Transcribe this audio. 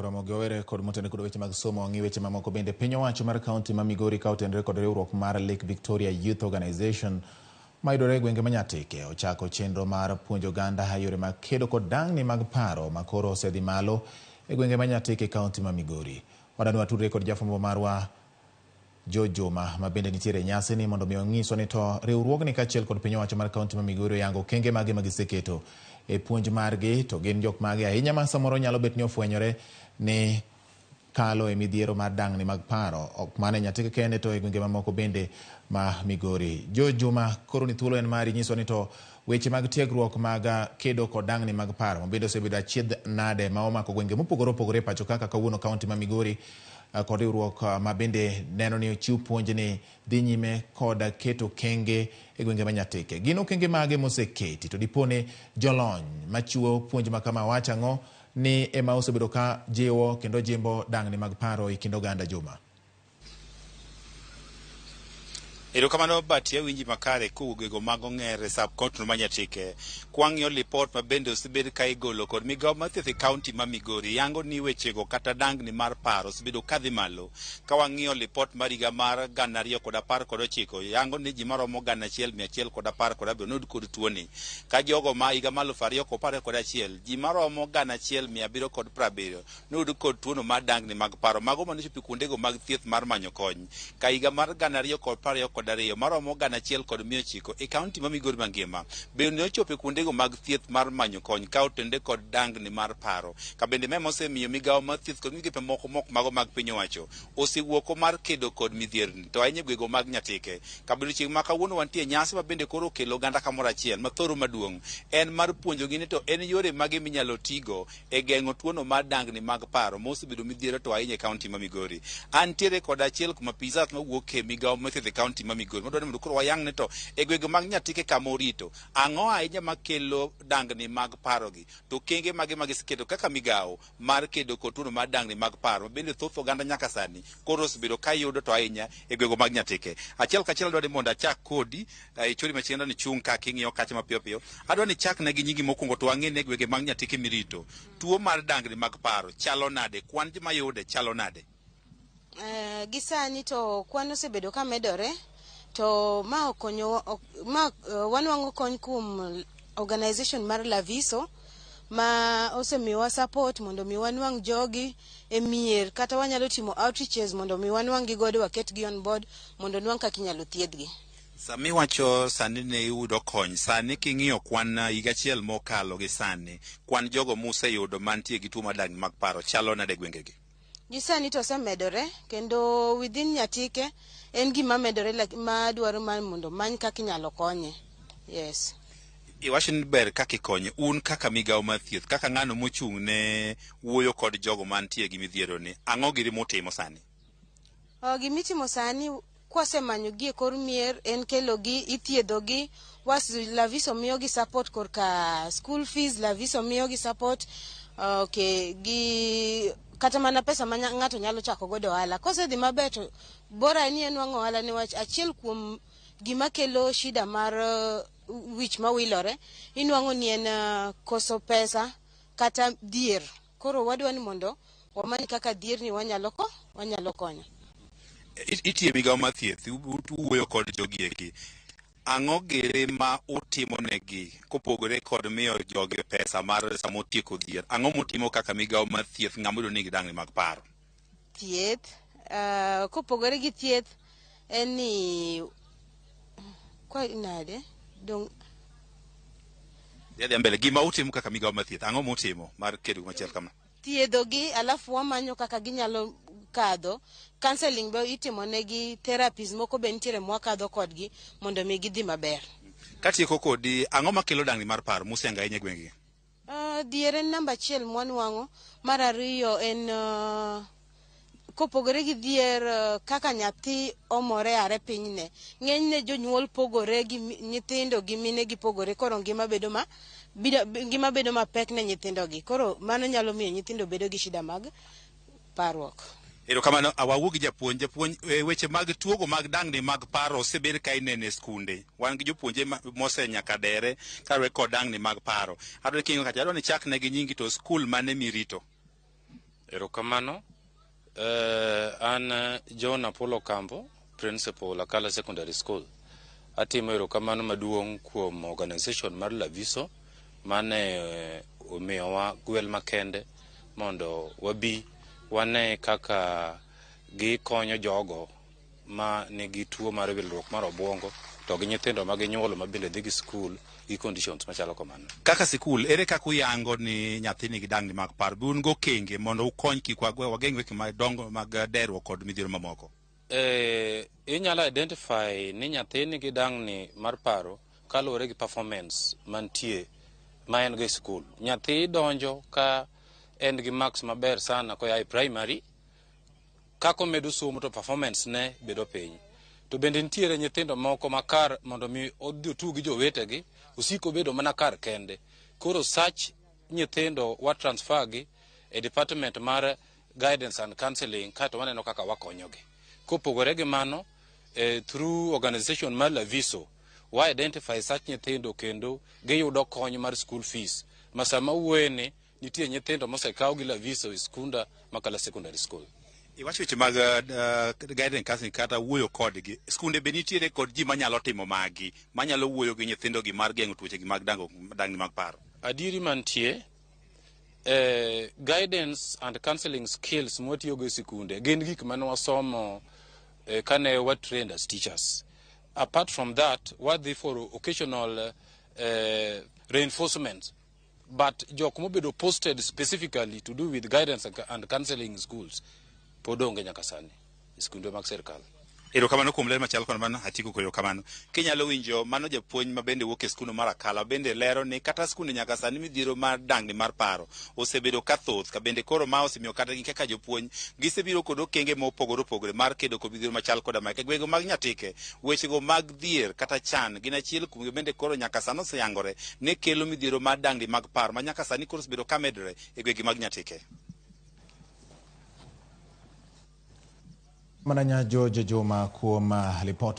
Ramogi owere kod motende kod weche mag somo ng'i weche mamoko bende piny owacho mar kaunti ma Migori ka otendore kod riwruok mar Lake Victoria Youth Organization mayudore e gwenge ma Nyatike ochako chenro mar puonjo oganda yore mag kedo kod dang'ni mag paro ma koro osedhi malo e gwenge ma Nyatike kaunti ma Migori. Wadani watudre kod jafwambo marwa Joma bende nitiere nyasi ni mondo mi onyiswa ni to riwruogni kaachiel kod piny owacho mar kaunti ma Migori oyango okenge mage ma giseketo e puonj margi to gin jok mage ahinya ma samoro nyalo bet ni ofwenyore ni kalo e midhiero mar dang'ni mag paro ok mane Nyatike kende to e gwenge mamoko bende ma Migori. Joma koro ni thuolo en mari nyiswa ni to weche mag tiegruok mag kedo kod dang'ni mag paro bende osebedo achiedh nade ma omako gwenge mopogore opogore pacho kaka kawuono kaunti ma Migori kod riwruok ma bende neno ni ochiw puonj ni dhi nyime kod keto kenge e gwenge ma Nyatike. Gin okenge mage moseketi to dipone jolony machiwo puonj ma kama wacho ang'o ni ema osebedo ka jiwo kendo jimbo dang'ni mag paro e kind oganda Joma. Erokamano Batia winji makare kowuok mag ong'ere sub county ma Nyatike kwang'io lipot ma bende osebed ka igolo kod migao mar thieth e kaunti ma Migori yango ni wechego kata dang'ni mar paro osebedo kadhi malo ka wang'io lipot mar higa mar 2019 yango ni ji maromo 1,117 noyud kod tuoni ka jogo ma higa mar 2021 ji maromo 1,770 noyud kod tuono mar dang'ni mag paro mago manochopo kuondego mag thieth mar manyo kony ka higa mar 2020 maromo 1,900 e kaunti ma Migori mangima bende ochopo kuondego mag thieth mar manyo kony ka otende kod dang'ni mar paro ka bende memo osemiyo migao mar thieth kod migepe moko mago mag piny owacho osewuoko mar kedo kod midhierni to ahinya gwego mag Nyatike ka bende chieng' ma kawuono wantie nyasi ma bende koro okelo oganda kamoro achiel ma thoro maduong' en mar puonjogi ni to en yore mage minyalo tigo e geng'o tuono mar dang'ni mag paro mosebedo midhiero to ahinya e kaunti ma Migori. Antiere kod achiel kuom apisas mawuok e migao mar thieth e kaunti ma Migori modwa ni mondo koro wayang' ne to e gwenge mag Nyatike kama orito ang'o ahinya makelo dang'ni mag paro gi to kenge mage magiseketo kaka migao mar kedo kod tuono mar dang'ni mag paro bende thoth oganda nyaka sani koro osebedo ka yudo to ahinya e gwenge mag Nyatike. Achiel kachiel adwa ni mondo achak kodi chori machiegni ni chung' ka king'iyo kacha mapiyo piyo adwa ni chak na gi nyingi mokwongo to wang'e ne gwenge mag Nyatike mirito tuo mar dang'ni mag paro chalo nade kwan joma yude chalo nade? Gisani to kwan osebedo ka medore to ma okonyo wanwang'o kony kuom organization mar Laviso ma osemiyowa support mondo mi wanwang' jogi e mier kata wanyalo timo outreaches mondo mi wanwang' gi godo waketgi on board mondo nwang' kaka inyalo thiedhgi. Sami wacho sani ne yudo kony sani king'iyo kwan higa achiel mokalo gi sani kwan jogo museyudo mantie gi tuo mar dang'ni mag paro chalo nade gwengegi? Gisani to osemedore kendo within Nyatike en gima medore ma dwaro mondo many kaka inyalo konye. Yes. Iwacho ni ber kaka ikonye un kaka migao mar thieth kaka ng'ano mochung' ne wuoyo kod jogo mantie gi midhiero ni ang'o giri mutimo sani? Gimitimo sani kwasemanyo gi e kor mier en kelogi ithiedhogi Laviso miyogi support korka school fees Laviso miyogi support gi kata mana pesa ma ng'ato nyalo chako godo ohala kosedhi maber to bora ni en wang'o ohala niwach achiel kuom gima kelo shida mar wich mawilore inwang'o ni en koso pesa kata dhier koro wadwa ni mondo wamany kaka dhier ni wanyalo konyo. Itie migao mar thieth uwuoyo kod jogi eki ang'o gere ma utimo negi kopogore kod miyo jogi pesa mar samo tieko dhier ang'o mutimo kaka migao mar thieth ng'ama yudo nigi dang'ni mag paro? Thieth kopogore gi thieth en ni kwa nade dong yadhi mbele gima utimo kaka migao mar thieth ang'o mutimo mar kedo machiel kama? Thiedhogi alafu wamanyo kaka ginyalo kadho counseling be itimo negi therapies moko be nitiere mwakadho kodgi mondo mi gidhi maber. Katieko kodi ang'o makelo dang'ni mar paro musenga ahinya gwengegi? Dhier en namba 1 mwanwang'o mar ariyo en kopogore gi dhier kaka nyathi omore are pinyne ng'enyne jonyuol pogore gi nyithindo gi mine gi pogore koro ngima bedo mapek ne nyithindogi koro mano nyalo miyo nyithindo bedo gi shida mag parruok. Erokamano awawuo gi japuonj weche mag tuogo mag dang'ni mag paro osebed ka ineno e skunde wan gi jopuonje mosenyaka dere kaluwore kod dang'ni mag paro adwa ni chak ne gi nyingi to skul mane mirito? Erokamano. An John Apollo Campo, Principal Akala Secondary School. Atimo erokamano maduong' kuom organization mar Laviso mane omiyowa gwel makende mondo wabi wane kaka gikonyo jogo ma nigi tuo mar wilruok mar obwongo to gi nyithindo ma ginyuolo ma bende dhi gi skul gi conditions machalo kamano. Kaka sikul, ere kaka uyango ni nyathi nigi dangni mag paro? Un go kenge mondo ukony kik wageng' weche madongo mag derruok kod midhiero mamoko. Inyalo identify ni nyathi nigi dangni mar paro kaluwore gi performance mantie ma en go e skul. Nyathi donjo ka en gi marks maber sana koya e primary, kako medo somo to performance ne bedo piny. To bende nitiere nyithindo moko makar mondo mi odhi tugi jowetegi osiko bedo mana kar kende. Koro such nyithindo wa transfer gi e department mar guidance and counseling kato waneno kaka wakonyogi. Kopogore gi mano, through organization mar Laviso, wa identify such nyithindo kendo giyudo kony mar school fees. Masama uwene nitie nyithindo mosekaw gi Laviso e skunda makala secondary school. Iwacho weche mag guidance counseling kata wuoyo kodgi. Skunde be nitiere kod ji manyalo timo magi, manyalo wuoyo gi nyithindo gi mar geng'o tuoche gi mag dangni mag paro. Adieri mantie, guidance and counseling skills mwatiyo go e sikunde gin gik mane wasomo kane wa trained as teachers. Apart from that, wadhi for occasional reinforcement, but jok mobedo posted specifically to do with guidance and counseling in schools podonge nyaka sani skunde mag serikal. Erokamano kuom ler machal kod mano. Atieko koyo kamano. Kinyalo winjo mano japuonj ma bende wuok e skul mar Akala bende lero ni kata skunde nyaka sani midhiero mar dangni mar paro osebedo ka thoth, ka bende koro ma osemiyo kata gi kaka jopuonj gisebiro kod okenge mopogore opogore mar kedo kod midhiero machal koda ma. Gwego mag Nyatike, wechego mag Dhier kata Chan gin achiel kuom bende koro nyaka sani oseyangore ne kelo midhiero mar dangni mag paro ma nyaka sani koro osebedo ka medore e gwegi mag Nyatike. Mananya George Joma kuom report